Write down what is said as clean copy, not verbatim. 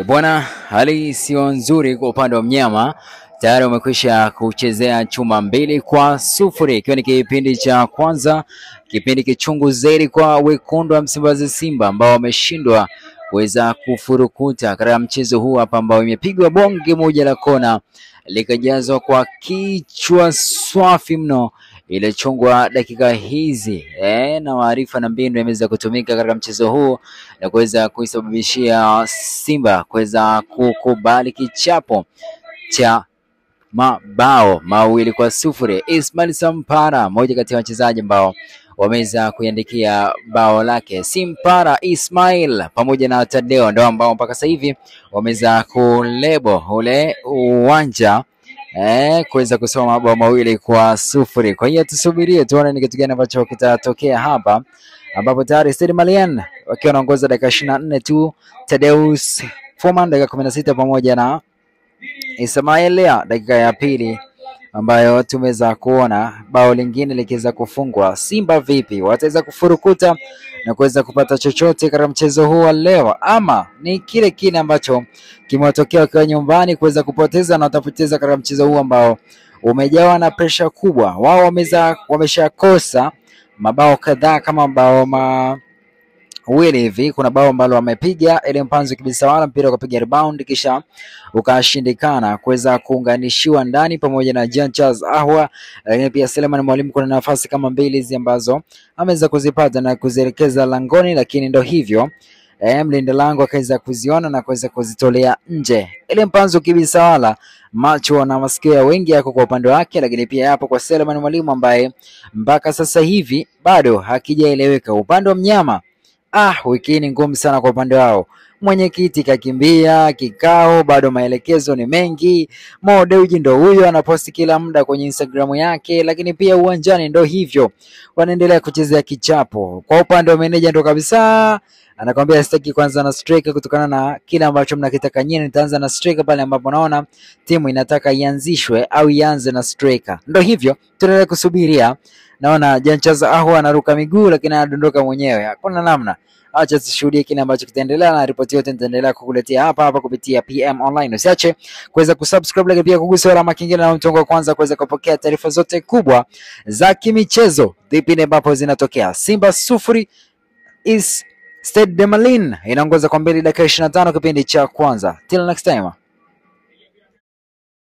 Bwana, hali sio nzuri kwa upande wa mnyama. Tayari umekwisha kuchezea chuma 2-0 ikiwa ni kipindi cha kwanza, kipindi kichungu zaidi kwa wekundu wa Msimbazi Simba ambao wameshindwa kuweza kufurukuta katika mchezo huu hapa ambao imepigwa bonge moja la kona likajazwa kwa kichwa swafi mno ile chungwa dakika hizi na maarifa na mbinu yameweza kutumika katika mchezo huu na kuweza kuisababishia Simba kuweza kukubali kichapo cha mabao 2-0. Ismail Sampara, mmoja kati ya wachezaji ambao wameweza kuiandikia bao lake. Simpara Ismail pamoja na Tadeo ndio ambao mpaka sasa hivi wameweza kulebo ule uwanja kuweza kusoma mabao 2-0. Kwa hiyo tusubirie tuone ni kitu gani ambacho kitatokea hapa, ambapo tayari Stade Malien wakiwa wanaongoza dakika 24 tu, Tadeus Foman dakika 16 pamoja na Ismail dakika ya pili ambayo tumeweza kuona bao lingine likiweza kufungwa. Simba vipi wataweza kufurukuta na kuweza kupata chochote katika mchezo huu wa leo, ama ni kile kile ambacho kimewatokea kwa nyumbani kuweza kupoteza na watapoteza katika mchezo huu ambao umejawa na pressure kubwa? Wao wameshakosa mabao kadhaa kama bao wili hivi. Kuna bao ambalo wamepiga ile Mpanzu Kibisawala, mpira ukapiga rebound kisha ukashindikana kuweza kuunganishiwa ndani pamoja na Jean Charles Ahwa, lakini pia Suleiman Mwalimu kuna nafasi kama mbili hizi ambazo ameweza kuzipata na kuzielekeza langoni, lakini ndo hivyo mlinda lango akaweza kuziona na kuweza kuzitolea nje. Ile Mpanzu Kibisawala macho na masikio ya wengi yako kwa upande wake, lakini pia yapo kwa Suleiman Mwalimu ambaye mpaka sasa hivi bado hakijaeleweka. Upande wa mnyama wiki ni ngumu sana kwa upande wao. Mwenyekiti kakimbia kikao, bado maelekezo ni mengi. Mo Dewji ndo huyo anaposti kila muda kwenye Instagram yake, lakini pia uwanjani ndo hivyo wanaendelea kuchezea kichapo. Kwa upande wa meneja ndo kabisa anakuambia sitaki kwanza na striker kutokana na kile ambacho mnakitaka nyinyi, nitaanza na striker pale ambapo naona timu inataka ianzishwe au ianze na striker. Ndo hivyo tunaendelea kusubiria. Naona Janchaza Ahwa anaruka miguu lakini anadondoka mwenyewe. Hakuna namna. Acha tushuhudie kile ambacho kitaendelea, na ripoti yote nitaendelea kukuletea hapa kupitia PM Online. Usiache kuweza kusubscribe, lakini pia kugusa alama kengele na mtongo wa kwanza kuweza kupokea taarifa zote kubwa za kimichezo vipindi ambapo zinatokea. Simba 0 is Stade Malien inaongoza kwa 2 dakika 25 kipindi cha kwanza. Till next time.